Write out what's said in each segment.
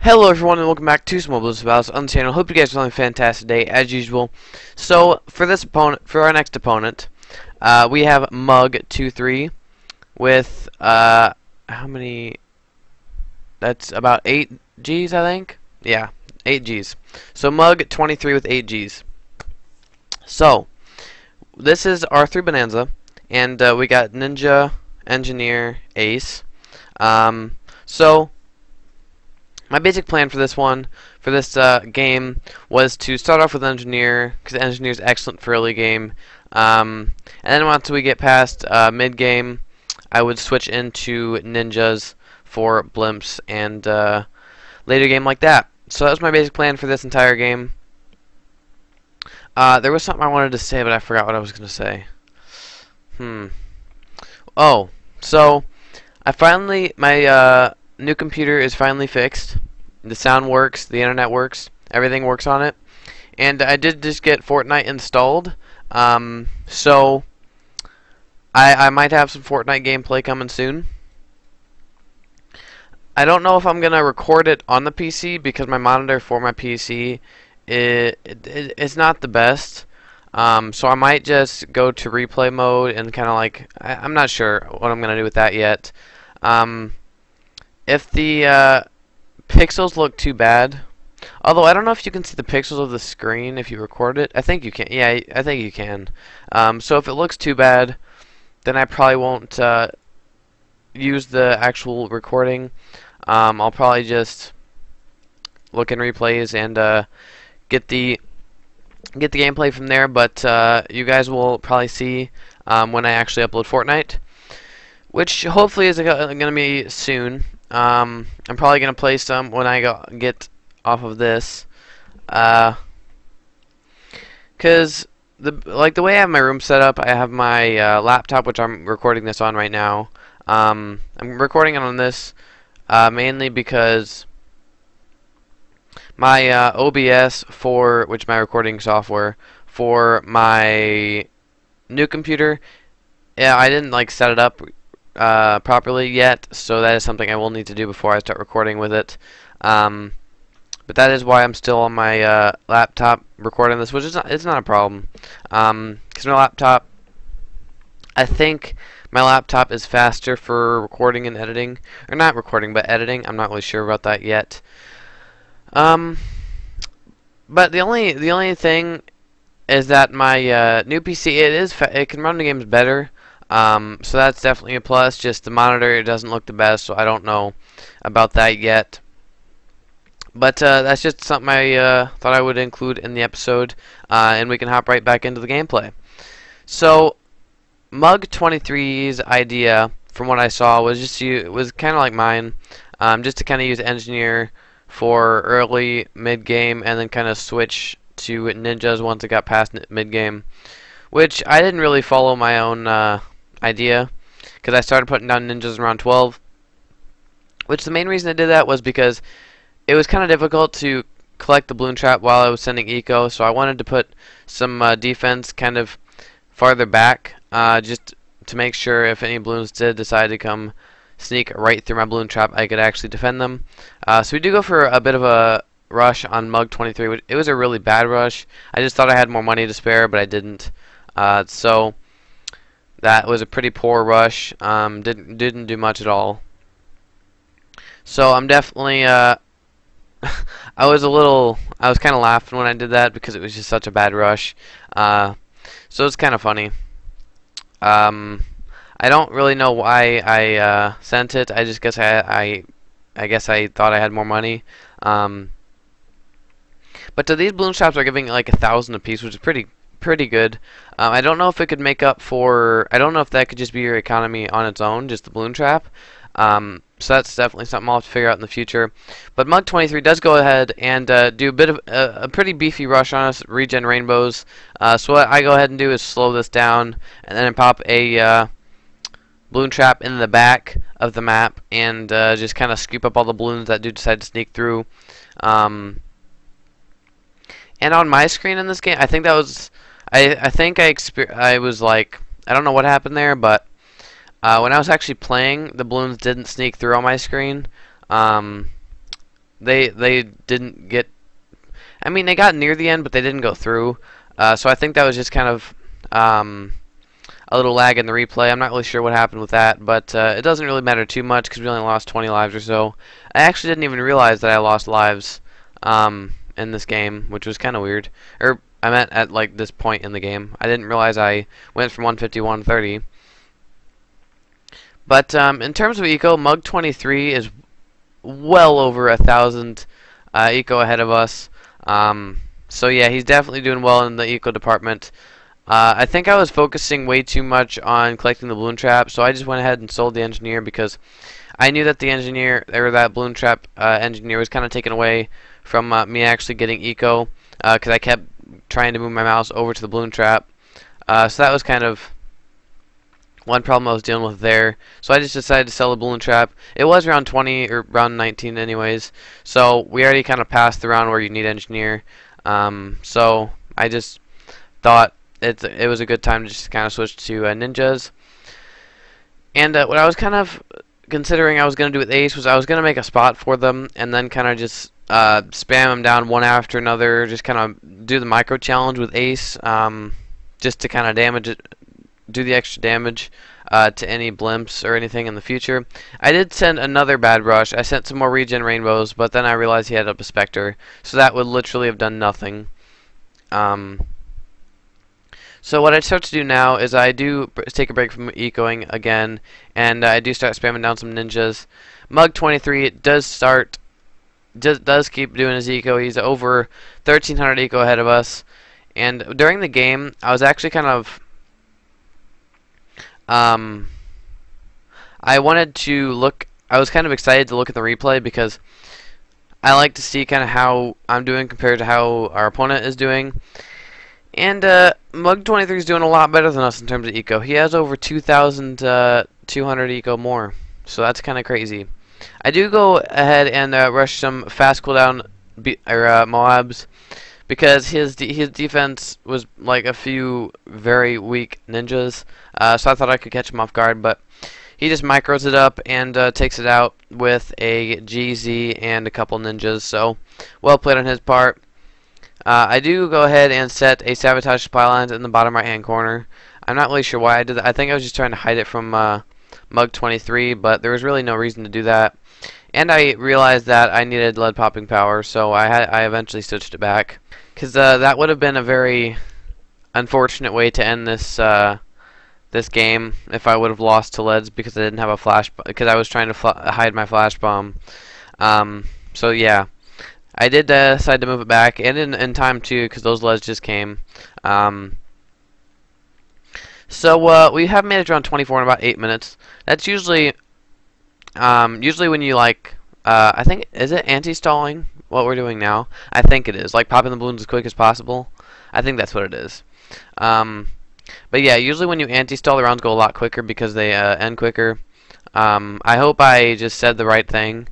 Hello everyone and welcome back to some more Bloons on the channel. Hope you guys are having a fantastic day as usual. So for our next opponent, we have mugggggggg23 with how many? That's about 8 Gs, I think. Yeah, 8 Gs. So mugg23 with 8 Gs. So this is R3 Bonanza, and we got Ninja, Engineer, Ace. So my basic plan for this game was to start off with Engineer, because Engineer is excellent for early game. And then once we get past mid-game, I would switch into Ninjas for Blimps and later game like that. So that was my basic plan for this entire game. There was something I wanted to say, but I forgot what I was going to say. Oh, so my new computer is finally fixed. The sound works, the internet works, everything works on it. And I did just get Fortnite installed. So I might have some Fortnite gameplay coming soon. I don't know if I'm going to record it on the PC because my monitor for my PC it's not the best. So I might just go to replay mode and kind of like, I'm not sure what I'm going to do with that yet. If the pixels look too bad, although I don't know if you can see the pixels of the screen if you record it. I think you can. Yeah, I think you can. So if it looks too bad, then I probably won't use the actual recording. I'll probably just look in replays and get the gameplay from there. But you guys will probably see when I actually upload Fortnite, which hopefully is going to be soon. I'm probably gonna play some when I get off of this, cause the way I have my room set up, I have my laptop, which I'm recording this on right now. I'm recording it on this mainly because my OBS which my recording software for my new computer, yeah, I didn't like set it up properly yet, so that is something I will need to do before I start recording with it. But that is why I'm still on my laptop recording this, which is it's not a problem. Because my laptop, I think my laptop is faster for recording and editing, or not recording but editing. I'm not really sure about that yet. But the only thing is that my new PC it can run the games better. So that's definitely a plus. Just the monitor, it doesn't look the best, so I don't know about that yet. But that's just something I thought I would include in the episode, and we can hop right back into the gameplay. So mugg23's idea, from what I saw, was kind of like mine, just to kind of use Engineer for early, mid-game, and then kind of switch to Ninjas once it got past mid-game, which I didn't really follow my own idea, because I started putting down Ninjas around 12, which the main reason I did that was because it was kind of difficult to collect the balloon trap while I was sending eco, so I wanted to put some defense kind of farther back, just to make sure if any balloons did decide to come sneak right through my balloon trap, I could actually defend them. So we do go for a bit of a rush on mugg23. It was a really bad rush. I just thought I had more money to spare, but I didn't. So that was a pretty poor rush. Didn't do much at all. So I'm definitely I was kind of laughing when I did that because it was just such a bad rush. So it's kind of funny. I don't really know why I sent it. I just guess I guess I thought I had more money. But these balloon shops are giving like 1,000 apiece, which is pretty good. I don't know if it could make up for. I don't know if that could just be your economy on its own, just the balloon trap. So that's definitely something I'll have to figure out in the future. But mugg23 does go ahead and do a bit of a pretty beefy rush on us, regen rainbows. So what I go ahead and do is slow this down, and then pop a balloon trap in the back of the map, and just kind of scoop up all the balloons that do decide to sneak through. And on my screen in this game, I think that was. I was like, I don't know what happened there, but when I was actually playing, the balloons didn't sneak through on my screen. they didn't get. I mean, they got near the end, but they didn't go through. So I think that was just kind of a little lag in the replay. I'm not really sure what happened with that, but it doesn't really matter too much because we only lost 20 lives or so. I actually didn't even realize that I lost lives in this game, which was kind of weird. Or I meant at like this point in the game. I didn't realize I went from 150 to 130. But in terms of eco, mugggggggg23 is well over 1,000 eco ahead of us. So yeah, he's definitely doing well in the eco department. I think I was focusing way too much on collecting the balloon trap, so I just went ahead and sold the engineer because I knew that the engineer, or that balloon trap engineer, was kind of taken away from me actually getting eco, because I kept trying to move my mouse over to the balloon trap. So that was kind of one problem I was dealing with there. So I just decided to sell the balloon trap. It was around 20 or around 19 anyways, so we already kind of passed the round where you need engineer. So I just thought it was a good time to just kind of switch to ninjas. And what I was kind of considering I was going to do with Ace was I was going to make a spot for them and then kind of just spam them down one after another, just kind of do the micro challenge with Ace, just to kind of damage it, do the extra damage to any blimps or anything in the future. I did send another bad rush. I sent some more regen rainbows, but then I realized he had up a spectre, so that would literally have done nothing. So what I start to do now is I do take a break from ecoing again, and I do start spamming down some ninjas. Mugg23 does keep doing his eco. He's over 1,300 eco ahead of us. And during the game, I was actually kind of I wanted to look. I was kind of excited to look at the replay because I like to see kind of how I'm doing compared to how our opponent is doing. And Mugg23 is doing a lot better than us in terms of eco. He has over 2,200 eco more, so that's kind of crazy. I do go ahead and rush some fast cooldown Moabs because his defense was like a few very weak ninjas, so I thought I could catch him off guard, but he just micros it up and takes it out with a GZ and a couple ninjas, so well played on his part. I do go ahead and set a sabotage supply lines in the bottom right hand corner. I'm not really sure why I did that. I think I was just trying to hide it from Mugg23, but there was really no reason to do that. And I realized that I needed lead popping power, so I eventually switched it back, because that would have been a very unfortunate way to end this this game if I would have lost to leads because I didn't have a flash, because I was trying to hide my flash bomb. So yeah. I did decide to move it back, and in time too, because those leads just came. So we have managed around 24 in about 8 minutes. That's usually when you like, I think, is it anti-stalling what we're doing now? I think it is, like popping the balloons as quick as possible. I think that's what it is. But yeah, usually when you anti-stall, the rounds go a lot quicker because they end quicker. I hope I just said the right thing.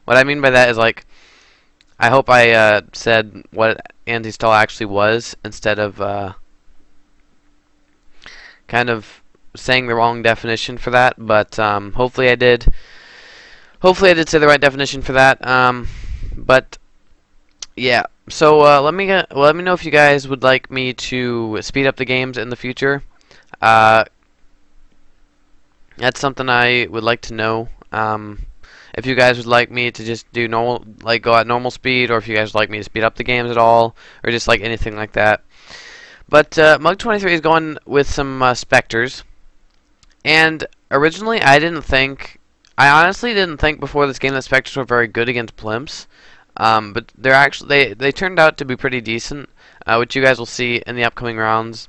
What I mean by that is, like, I hope I said what anti-stall actually was instead of kind of saying the wrong definition for that. But hopefully I did. Hopefully I did say the right definition for that. But yeah. So let me know if you guys would like me to speed up the games in the future. That's something I would like to know. If you guys would like me to just do normal, like go at normal speed, or if you guys would like me to speed up the games at all, or just like anything like that. But Mugg23 is going with some specters, and originally I honestly didn't think before this game that specters were very good against blimps. But they're actually they turned out to be pretty decent, which you guys will see in the upcoming rounds.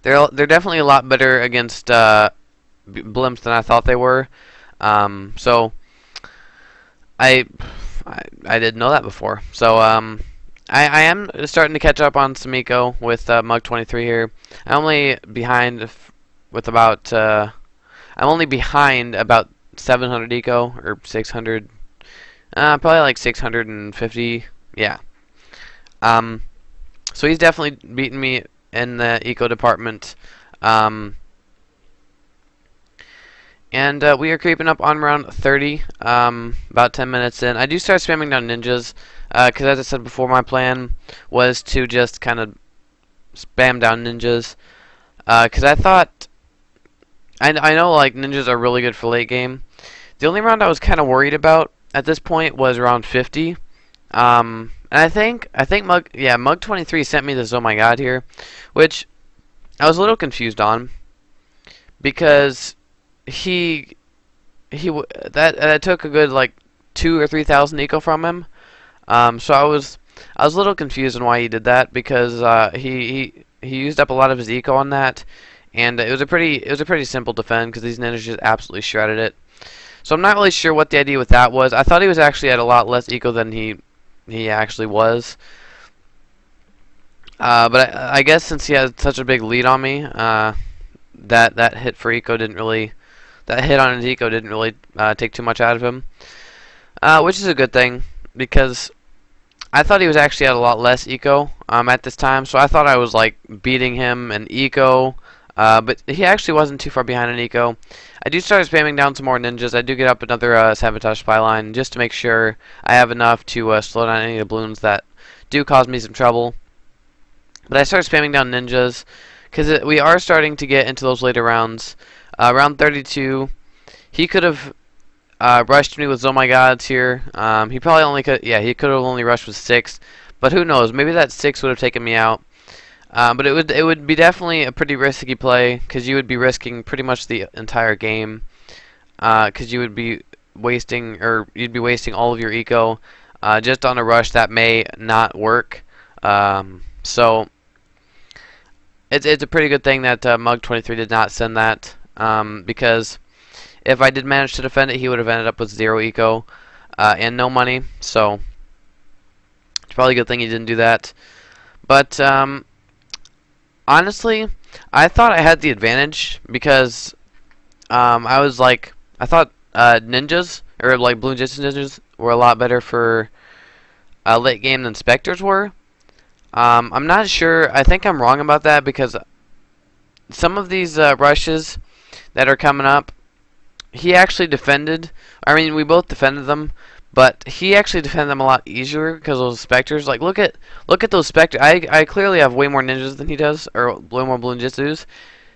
They're definitely a lot better against blimps than I thought they were. So I didn't know that before. So I am starting to catch up on some eco with Mugg23 here. I'm only behind with about I'm only behind about 700 eco or 600, probably like 650. Yeah. So he's definitely beaten me in the eco department. And we are creeping up on round 30, about 10 minutes in. I do start spamming down ninjas, because as I said before, my plan was to just kind of spam down ninjas, because I thought, I know like ninjas are really good for late game. The only round I was kind of worried about at this point was round 50. And I think mugg23 sent me this oh my god here, which I was a little confused on, because that took a good like 2 or 3,000 eco from him. So I was a little confused on why he did that, because he used up a lot of his eco on that, and it was a pretty simple defend because these ninjas just absolutely shredded it. So I'm not really sure what the idea with that was. I thought he was actually at a lot less eco than he actually was. But I guess since he had such a big lead on me, that hit for eco didn't really. That hit on his eco didn't really take too much out of him, which is a good thing, because I thought he was actually at a lot less eco at this time, so I thought I was like beating him in eco, but he actually wasn't too far behind in eco. I do start spamming down some more ninjas. I do get up another sabotage spy line just to make sure I have enough to slow down any of the balloons that do cause me some trouble. But I start spamming down ninjas because we are starting to get into those later rounds. Round 32, he could have rushed me with oh my gods here. He probably only could, yeah, he could have only rushed with 6, but who knows? Maybe that 6 would have taken me out. But it would be definitely a pretty risky play, because you would be risking pretty much the entire game, because you would be wasting, or you'd be wasting all of your eco just on a rush that may not work. So it's a pretty good thing that mugg23 did not send that. Because if I did manage to defend it, he would have ended up with 0 eco and no money. So it's probably a good thing he didn't do that. But honestly, I thought I had the advantage, because I thought ninjas, or like Bloons ninjas, were a lot better for late game than specters were. I'm not sure. I think I'm wrong about that, because some of these rushes that are coming up, he actually defended. I mean, we both defended them, but he actually defended them a lot easier because those specters. Like, look at those specters. I clearly have way more ninjas than he does, or way more Bloonjitsus,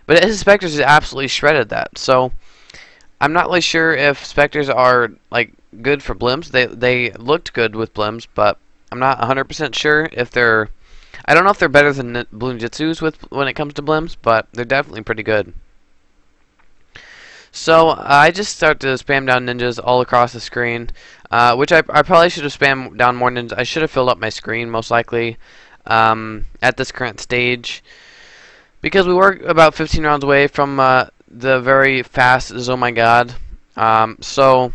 but his specters just absolutely shredded that. So I'm not really sure if specters are like good for blimps. They looked good with blimps, but I'm not 100% sure if they're. I don't know if they're better than Bloonjitsus when it comes to blimps, but they're definitely pretty good. So I just start to spam down ninjas all across the screen, which I probably should have spammed down more ninjas. I should have filled up my screen most likely at this current stage, because we were about 15 rounds away from the very fast oh my god. So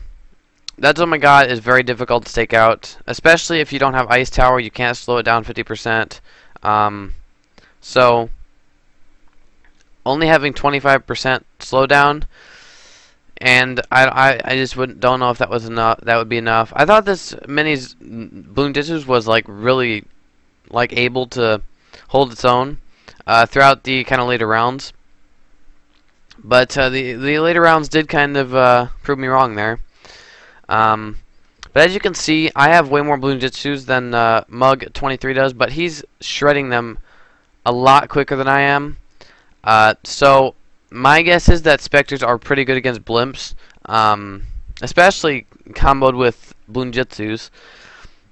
that oh my god is very difficult to take out, especially if you don't have ice tower. You can't slow it down 50%. So only having 25% slowdown, and I just don't know if that was enough. That would be enough. I thought this mini's Bloonjitsus was like really like able to hold its own throughout the kind of later rounds, but the later rounds did kind of prove me wrong there. But as you can see, I have way more Bloonjitsus than mugg23 does, but he's shredding them a lot quicker than I am. So my guess is that specters are pretty good against blimps, especially comboed with Bloonjitsus.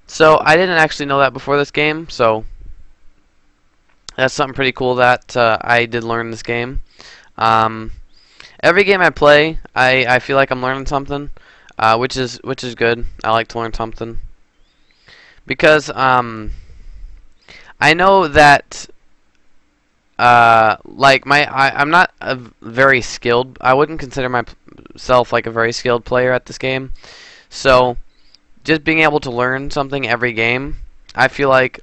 So I didn't actually know that before this game, so that's something pretty cool that I did learn this game. Every game I play, I feel like I'm learning something, which is good. I like to learn something, because I know that I'm not a very skilled. I wouldn't consider myself like a very skilled player at this game. So just being able to learn something every game, I feel like,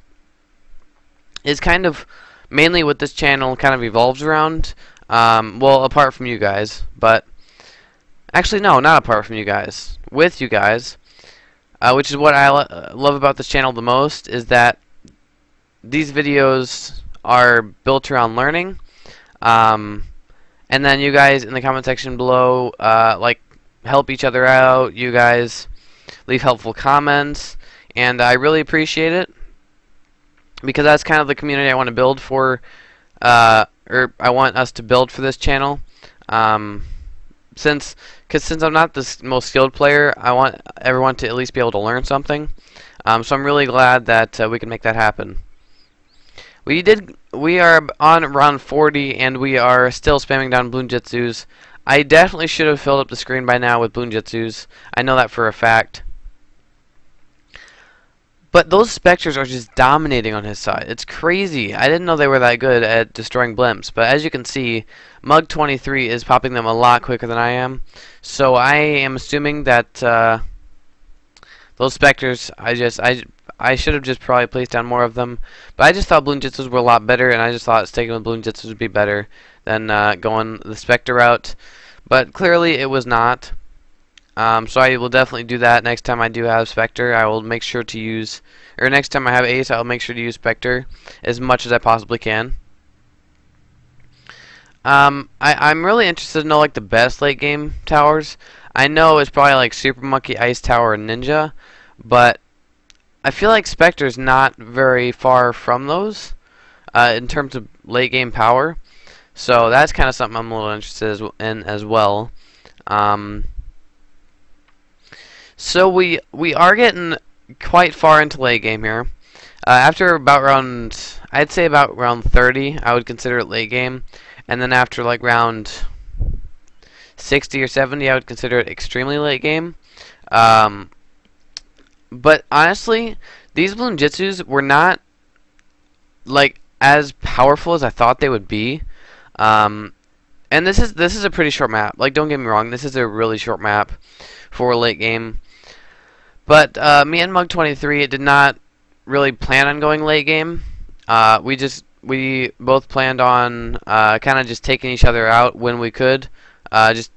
is kind of mainly what this channel kind of evolves around. Well, apart from you guys, but actually no, not apart from you guys. With you guys, which is what I love about this channel the most, is that these videos are built around learning, and And then you guys in the comment section below, like, help each other out. You guys leave helpful comments, and I really appreciate it, because that's kind of the community I want to build for, or I want us to build for this channel. Since I'm not the most skilled player, I want everyone to at least be able to learn something. So I'm really glad that we can make that happen. We are on round 40, and we are still spamming down Bloonjitsus. I definitely should have filled up the screen by now with Bloonjitsus. I know that for a fact. But those specters are just dominating on his side. It's crazy. I didn't know they were that good at destroying blimps. But as you can see, mugggggggg23 is popping them a lot quicker than I am. So I am assuming that those specters, I should have just probably placed down more of them. But I just thought Bloonjitsus were a lot better, and I just thought sticking with Bloonjitsus would be better than going the spectre route. But clearly it was not. So I will definitely do that next time I do have Spectre. I will make sure to use, or next time I have Ace, I will make sure to use Spectre as much as I possibly can. I'm really interested to know like the best late game towers. I know it's probably like Super Monkey, Ice Tower, and Ninja, but I feel like Spectre's not very far from those in terms of late game power. So that's kind of something I'm a little interested in as well. So we are getting quite far into late game here. After about round, I'd say about round 30, I would consider it late game, and then after like round 60 or 70, I would consider it extremely late game. But honestly, these Bloonjitsus were not like as powerful as I thought they would be. And this is a pretty short map. Like, don't get me wrong, this is a really short map for late game. But me and mugggggggg23 did not really plan on going late game. We both planned on kind of just taking each other out when we could. Just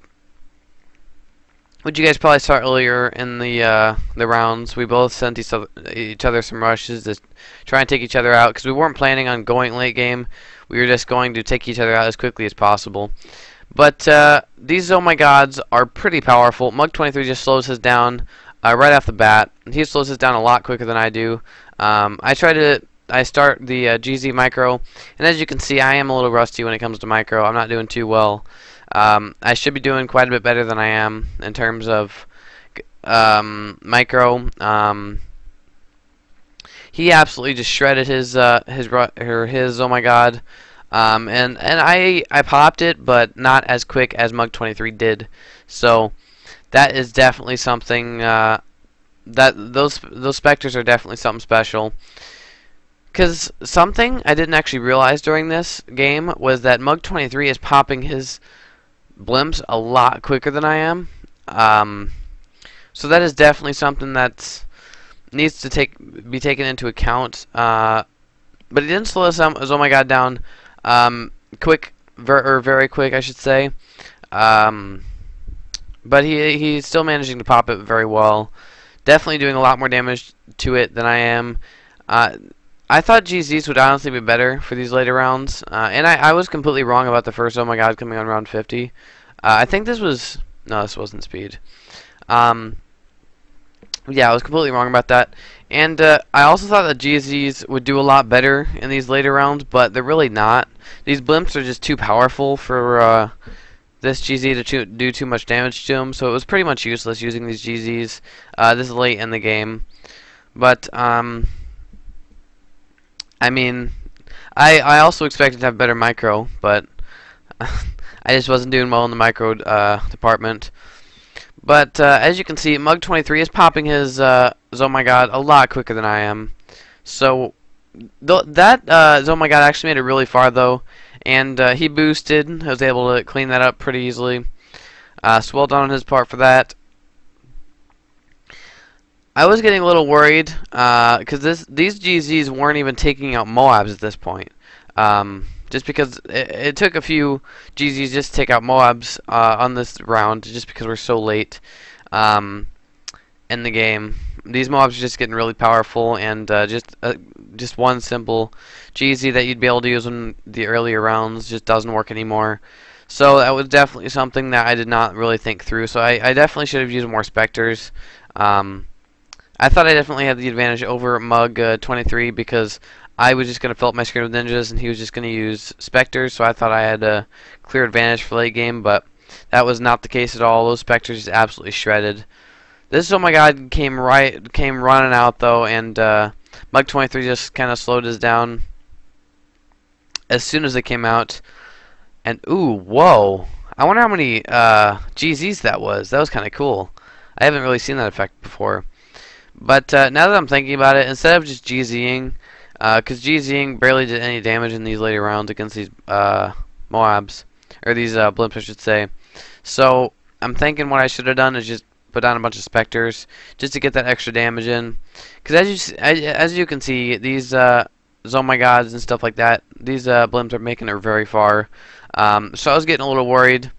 what you guys probably saw earlier in the rounds. We both sent each other some rushes to try and take each other out, because we weren't planning on going late game. We were just going to take each other out as quickly as possible. But these Oh My Gods are pretty powerful. mugggggggg23 just slows his down right off the bat. He slows his down a lot quicker than I do. I start the GZ micro, and as you can see, I am a little rusty when it comes to micro. I'm not doing too well. I should be doing quite a bit better than I am in terms of micro. He absolutely just shredded his Oh My God. And I popped it, but not as quick as mugggggggg23 did. So that is definitely something. That those specters are definitely something special. Because something I didn't actually realize during this game was that mugggggggg23 is popping his blimps a lot quicker than I am. So that is definitely something that needs to be taken into account. But he didn't slow his Oh My God down quick, or very quick, I should say. But he's still managing to pop it very well. Definitely doing a lot more damage to it than I am. I thought GZs would honestly be better for these later rounds, and I was completely wrong about the first Oh My God coming on round 50. I think this was, no, this wasn't speed. Yeah, I was completely wrong about that. And I also thought that GZs would do a lot better in these later rounds, but they're really not. These blimps are just too powerful for this GZ to do too much damage to them, so it was pretty much useless using these GZs this late in the game. But, I mean, I also expected to have better micro, but I just wasn't doing well in the micro department. But as you can see, mugggggggg23 is popping his Oh My God a lot quicker than I am. So that Oh My God actually made it really far though, and he boosted. I was able to clean that up pretty easily. So well done on his part for that. I was getting a little worried because these GZs weren't even taking out Moabs at this point. Just because it took a few GZs just to take out Moabs on this round, just because we're so late in the game. These Moabs are just getting really powerful, and just one simple GZ that you'd be able to use in the earlier rounds just doesn't work anymore. So that was definitely something that I did not really think through. So I definitely should have used more specters. I thought I definitely had the advantage over mugggggggg23 because I was just going to fill up my screen with ninjas and he was just going to use specters. So I thought I had a clear advantage for late game, but that was not the case at all. Those specters just absolutely shredded. This, oh my god, came running out though, and mugggggg23 just kind of slowed us down as soon as it came out. And ooh, whoa! I wonder how many GZs that was. That was kind of cool. I haven't really seen that effect before. But now that I'm thinking about it, instead of just GZing, because GZing barely did any damage in these later rounds against these Moabs, or these blimps, I should say. So I'm thinking what I should have done is just put down a bunch of specters just to get that extra damage in. Because as you can see, these oh my gods and stuff like that, these blimps are making it very far. So I was getting a little worried.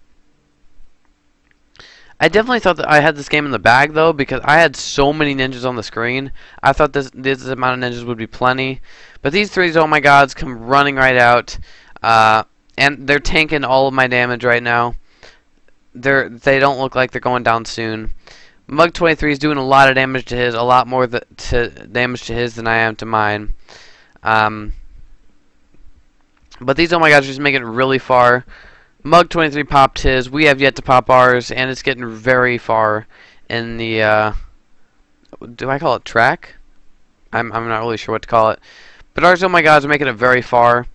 I definitely thought that I had this game in the bag though, because I had so many ninjas on the screen. I thought this amount of ninjas would be plenty, but these three oh my gods come running right out, and they're tanking all of my damage right now. They don't look like they're going down soon. mugggggg23 is doing a lot of damage to his, a lot more damage to his than I am to mine. But these oh my gods are just making it really far. mugggggg23 popped his. We have yet to pop ours, and it's getting very far in the do I call it track? I'm not really sure what to call it. But ours oh my gods are making it very far.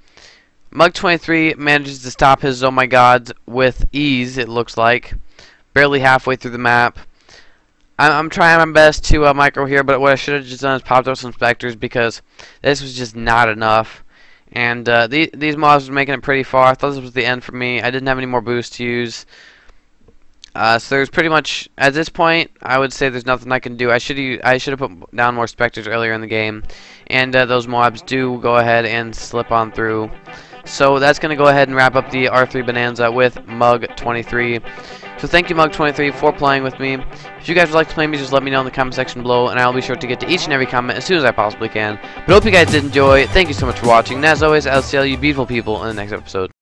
mugggggg23 manages to stop his oh my gods with ease, it looks like. Barely halfway through the map. I'm trying my best to micro here, but what I should have just done is popped up some specters because this was just not enough. And these mobs were making it pretty far. I thought this was the end for me. I didn't have any more boosts to use. So there's pretty much, at this point, I would say there's nothing I can do. I should have put down more specters earlier in the game. And those mobs do go ahead and slip on through. So that's going to go ahead and wrap up the R3 Bonanza with mugggggg23. So thank you mugggggg23 for playing with me. If you guys would like to play me, just let me know in the comment section below, and I'll be sure to get to each and every comment as soon as I possibly can. But I hope you guys did enjoy. Thank you so much for watching, and as always, I'll see all you beautiful people in the next episode.